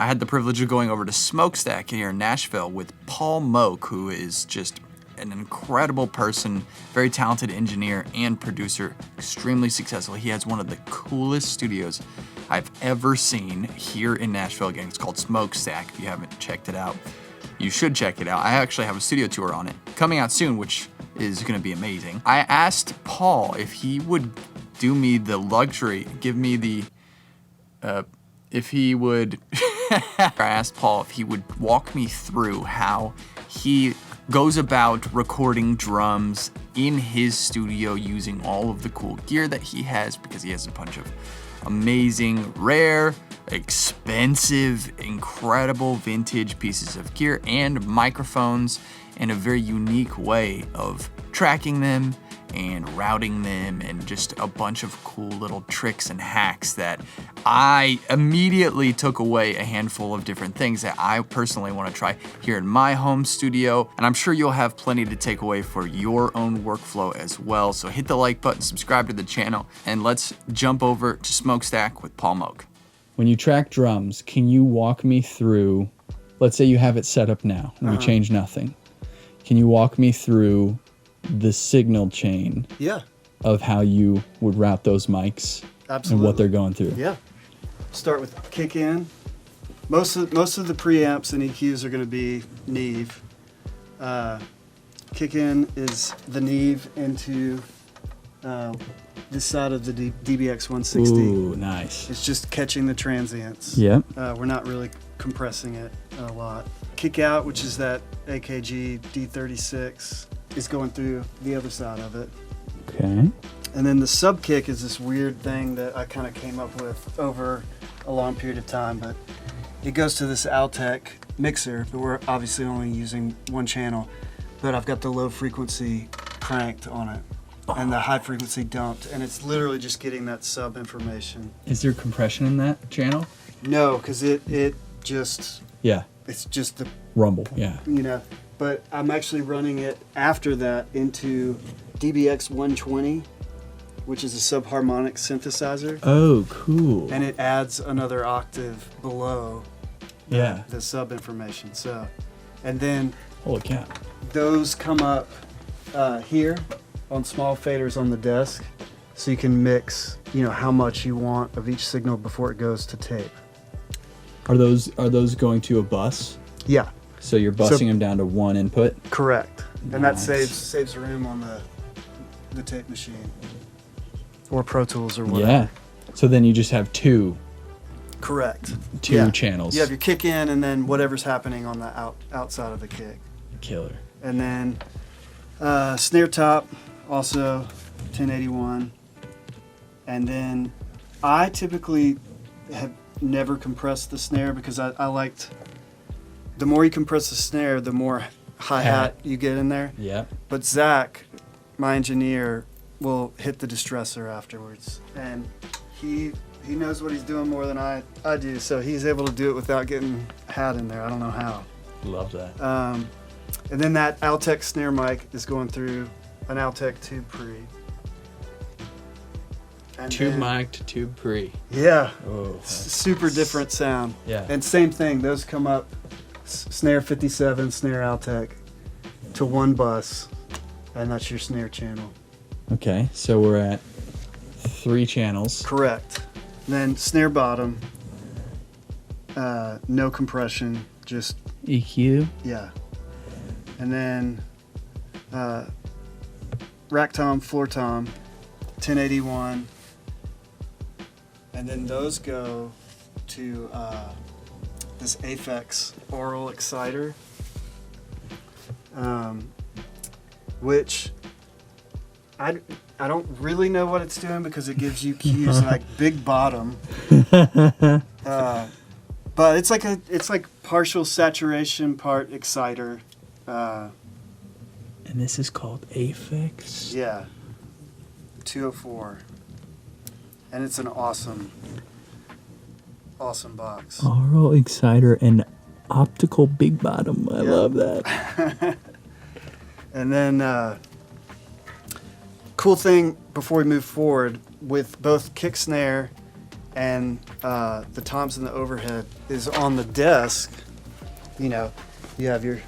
I had the privilege of going over to Smokestack here in Nashville with Paul Moak, who is just an incredible person, very talented engineer and producer, extremely successful. He has one of the coolest studios I've ever seen here in Nashville. Again, it's called Smokestack. If you haven't checked it out, you should check it out. I actually have a studio tour on it coming out soon, which is going to be amazing. I asked Paul if he would do me the luxury, give me the, if he would, I asked Paul if he would walk me through how he goes about recording drums in his studio using all of the cool gear that he has, because he has a bunch of amazing, rare, expensive, incredible vintage pieces of gear and microphones, and a very unique way of tracking them and routing them, and just a bunch of cool little tricks and hacks that I immediately took away a handful of different things that I personally want to try here in my home studio, and I'm sure you'll have plenty to take away for your own workflow as well. So hit the like button, subscribe to the channel, and let's jump over to Smokestack with Paul Moak. When you track drums, can you walk me through, let's say you have it set up now and we change nothing. Can you walk me through the signal chain of how you would route those mics and what they're going through? Yeah. Start with kick in. Most of the preamps and EQs are going to be Neve. Kick in is the Neve into this side of the DBX 160. Ooh, nice. It's just catching the transients. Yep. We're not really compressing it a lot. Kick out, which is that AKG D36, is going through the other side of it. Okay. And then the sub kick is this weird thing that I kind of came up with over a long period of time, but it goes to this Altec mixer, but we're obviously only using one channel, but I've got the low frequency cranked on it and the high frequency dumped, and it's literally just getting that sub information. Is there compression in that channel? No, because it just, Yeah. it's just the, Rumble, yeah. you know, but I'm actually running it after that into DBX 120, which is a subharmonic synthesizer. Oh, cool. And it adds another octave below the sub information. So, and then Holy cow. those come up here on small faders on the desk, so you can mix, you know, how much you want of each signal before it goes to tape. Are those going to a bus? Yeah. So you're busing them down to one input? Correct. And that Nice. saves room on the tape machine or Pro Tools or whatever. Yeah. So then you just have two Correct. channels. You have your kick in and then whatever's happening on the outside of the kick. Killer. And then snare top, also 1081. And then I typically have never compressed the snare because I liked, the more you compress the snare, the more hi-hat you get in there. Yeah. But Zach, my engineer, will hit the distressor afterwards. And he knows what he's doing more than I do, so he's able to do it without getting hat in there. I don't know how. Love that. And then that Altec snare mic is going through an Altec tube pre. And Tube then- mic to tube pre. Yeah. Oh, It's super different sound. Yeah. And same thing, those come up, snare 57, snare Altec, to one bus, and that's your snare channel. Okay, so we're at 3 channels. Correct. Then snare bottom, no compression, just, EQ. yeah. And then rack tom, floor tom, 1081. And then those go to this Aphex oral exciter, which I don't really know what it's doing because it gives you cues like big bottom, but it's like partial saturation, part exciter. And this is called Aphex. Yeah, 204, and it's an awesome box. Aural exciter and optical big bottom. I love that. And then cool thing before we move forward with both kick snare and the toms and the overhead is on the desk. You know, you have your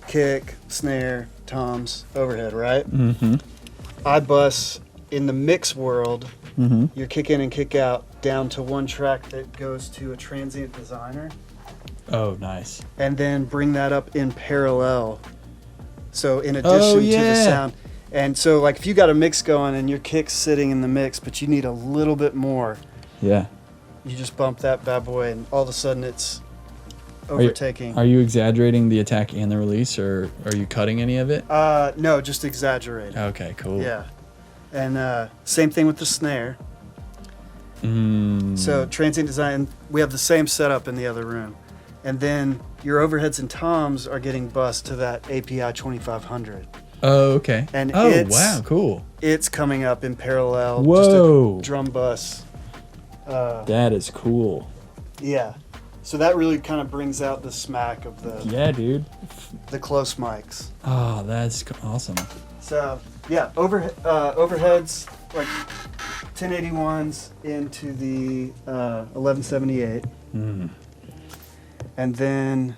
kick, snare, toms, overhead, right? Mm-hmm. I bus in the mix world, Mm-hmm. your kick in and kick out down to one track that goes to a transient designer, Oh, nice. and then bring that up in parallel. So in addition to the sound. And so like if you got a mix going and your kick's sitting in the mix, but you need a little bit more, Yeah. you just bump that bad boy and all of a sudden it's overtaking. Are you exaggerating the attack and the release, or are you cutting any of it? No, just exaggerating. Okay, cool. Yeah. And same thing with the snare. So transient design, we have the same setup in the other room. And then your overheads and toms are getting bussed to that API 2500. Oh, okay. And wow, cool. It's coming up in parallel. Whoa. Just a drum bus. That is cool. Yeah. So that really kind of brings out the smack of Yeah, dude. the close mics. Oh, that's awesome. So yeah, overheads like 1081s into the 1178, and then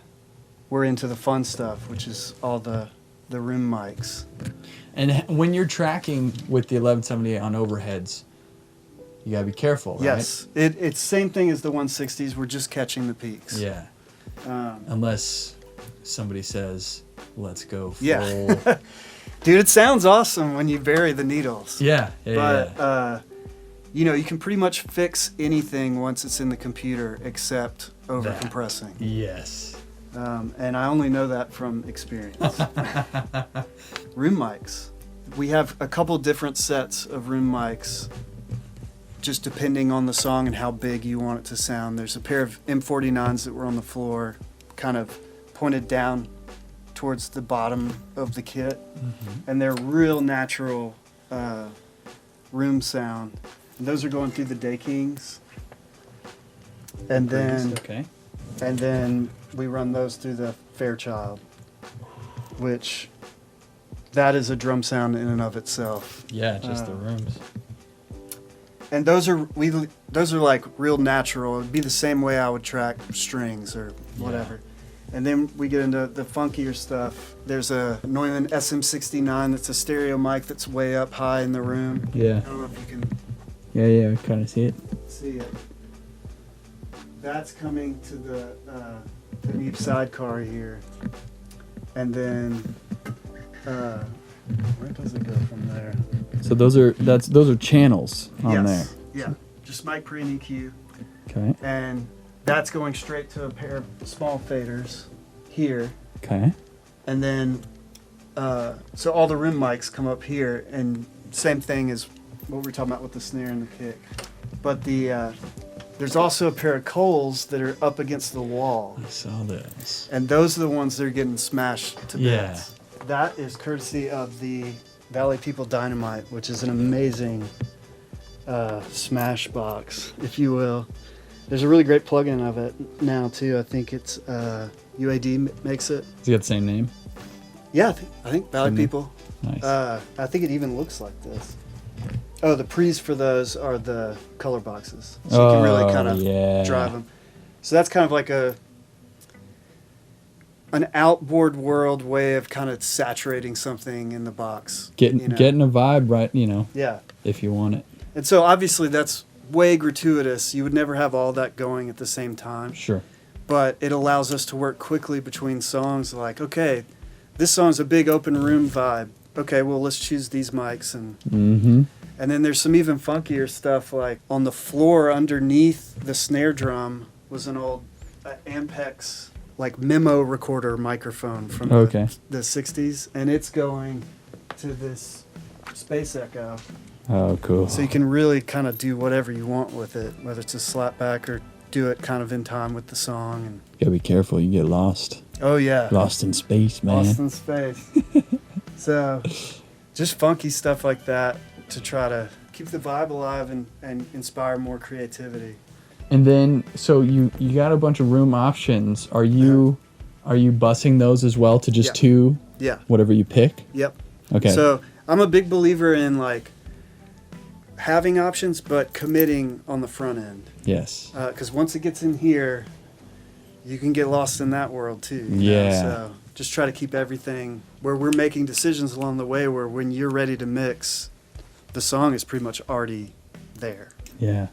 we're into the fun stuff, which is all the room mics. And when you're tracking with the 1178 on overheads, you gotta be careful, right? Yes, it's same thing as the 160s. We're just catching the peaks. Yeah. Unless somebody says, "Let's go full." Yeah. Dude, it sounds awesome when you bury the needles. Yeah. But you know, you can pretty much fix anything once it's in the computer except over compressing. Yes. And I only know that from experience. Room mics. We have a couple different sets of room mics, just depending on the song and how big you want it to sound. There's a pair of M49s that were on the floor, kind of pointed down towards the bottom of the kit, and they're real natural room sound. And those are going through the Day Kings, and then we run those through the Fairchild, which that is a drum sound in and of itself. Yeah, just the rooms. And those are like real natural. It'd be the same way I would track strings or whatever. Yeah. And then we get into the funkier stuff. There's a Neumann SM69 that's a stereo mic that's way up high in the room. Yeah. I don't know if you can. Yeah, I kind of see it. See it. That's coming to the Neep sidecar here, and then where does it go from there? So those are channels on there. Yeah, just mic pre and EQ. Okay. And that's going straight to a pair of small faders here. Okay. And then so all the room mics come up here, and same thing as what we were talking about with the snare and the kick. But there's also a pair of Coles that are up against the wall. I saw this. And those are the ones that are getting smashed to bits. Yeah. That is courtesy of the Valley People Dynamite, which is an amazing smash box, if you will. There's a really great plugin of it now, too. I think it's UAD makes it. Does it got the same name? Yeah, I think Valley People. Nice. I think it even looks like this. Oh, the pre's for those are the color boxes. So you can really kind of drive them. So that's kind of like an outboard world way of kind of saturating something in the box. Getting a vibe right, Yeah. if you want it. And so obviously that's way gratuitous. You would never have all that going at the same time. Sure. But it allows us to work quickly between songs like, okay, this song's a big open room vibe. Okay, well, let's choose these mics. And then there's some even funkier stuff, like on the floor underneath the snare drum was an old Ampex like memo recorder microphone from the 60s, and it's going to this Space Echo. Oh, cool. So you can really kind of do whatever you want with it, whether it's a slapback or do it kind of in time with the song. And you gotta be careful, you get lost. Oh, yeah. Lost in space, man. Lost in space. So just funky stuff like that to try to keep the vibe alive and inspire more creativity. And then, so you got a bunch of room options. Are you bussing those as well to just two? Yeah. Whatever you pick? Yep. Okay. So I'm a big believer in like having options, but committing on the front end. Yes. Because once it gets in here, you can get lost in that world too. Yeah. So just try to keep everything where we're making decisions along the way, where when you're ready to mix, the song is pretty much already there. Yeah.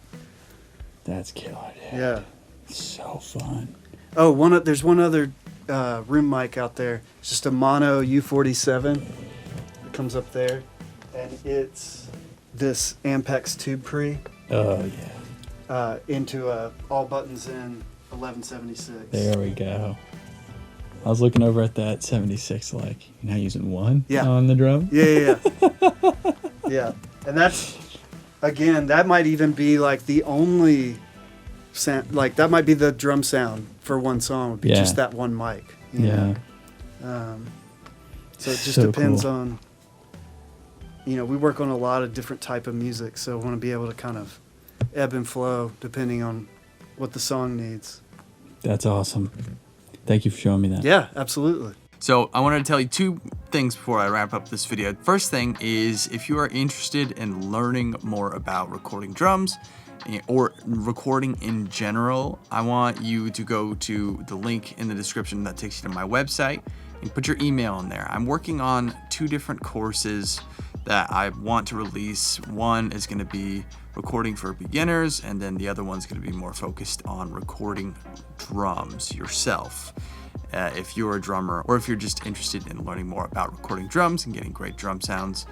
That's killer, dude. Yeah. So fun. Oh, there's one other room mic out there. It's just a mono U47. It comes up there, and it's this Ampex tube pre. Oh yeah. Into a all buttons in 1176. There we go. I was looking over at that 76, like, you're not using one Yeah. on the drum? Yeah. Yeah. And that's, again, that might even be like the only sound, like that might be the drum sound for one song, would be Yeah. just that one mic. You Yeah. know? So it just So depends cool. on, you know, we work on a lot of different type of music, so I want to be able to kind of ebb and flow depending on what the song needs. That's awesome. Thank you for showing me that. Yeah, absolutely. So I wanted to tell you two things before I wrap up this video. First thing is, if you are interested in learning more about recording drums or recording in general, I want you to go to the link in the description that takes you to my website and put your email in there. I'm working on 2 different courses that I want to release. One is going to be recording for beginners, and then the other one's going to be more focused on recording drums yourself. If you're a drummer, or if you're just interested in learning more about recording drums and getting great drum sounds,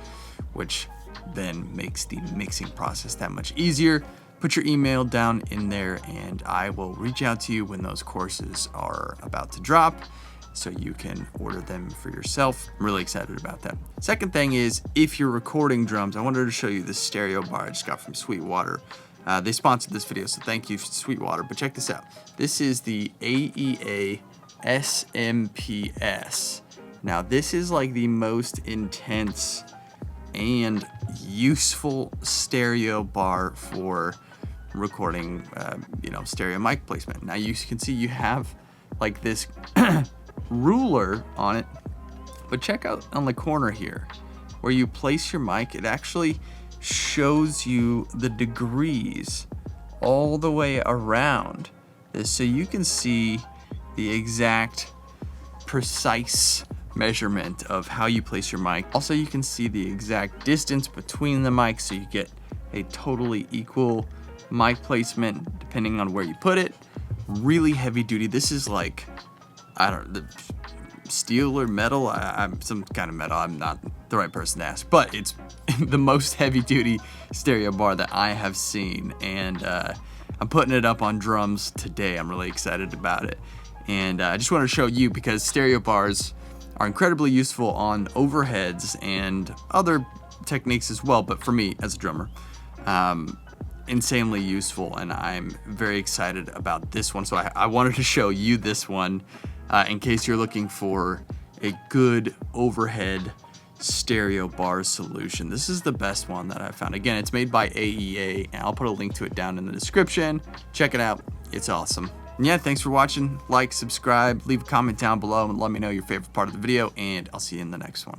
which then makes the mixing process that much easier, put your email down in there and I will reach out to you when those courses are about to drop, so you can order them for yourself. I'm really excited about that. Second thing is, if you're recording drums, I wanted to show you this stereo bar I just got from Sweetwater. They sponsored this video, so thank you, Sweetwater. But check this out. This is the AEA SMPS. Now, this is like the most intense and useful stereo bar for recording, stereo mic placement. Now, you can see you have like this ruler on it, but check out on the corner here where you place your mic. It actually shows you the degrees all the way around this, so you can see the exact precise measurement of how you place your mic. Also, you can see the exact distance between the mics, so you get a totally equal mic placement depending on where you put it. Really heavy duty. This is like, I don't know, steel or metal. I'm some kind of metal. I'm not the right person to ask, but it's the most heavy duty stereo bar that I have seen, and I'm putting it up on drums today. I'm really excited about it, and I just want to show you, because stereo bars are incredibly useful on overheads and other techniques as well, but for me as a drummer, insanely useful, and I'm very excited about this one. So I wanted to show you this one in case you're looking for a good overhead stereo bar solution. This is the best one that I've found. Again, it's made by AEA, and I'll put a link to it down in the description. Check it out. It's awesome. And yeah, thanks for watching. Like, subscribe, leave a comment down below, and let me know your favorite part of the video, and I'll see you in the next one.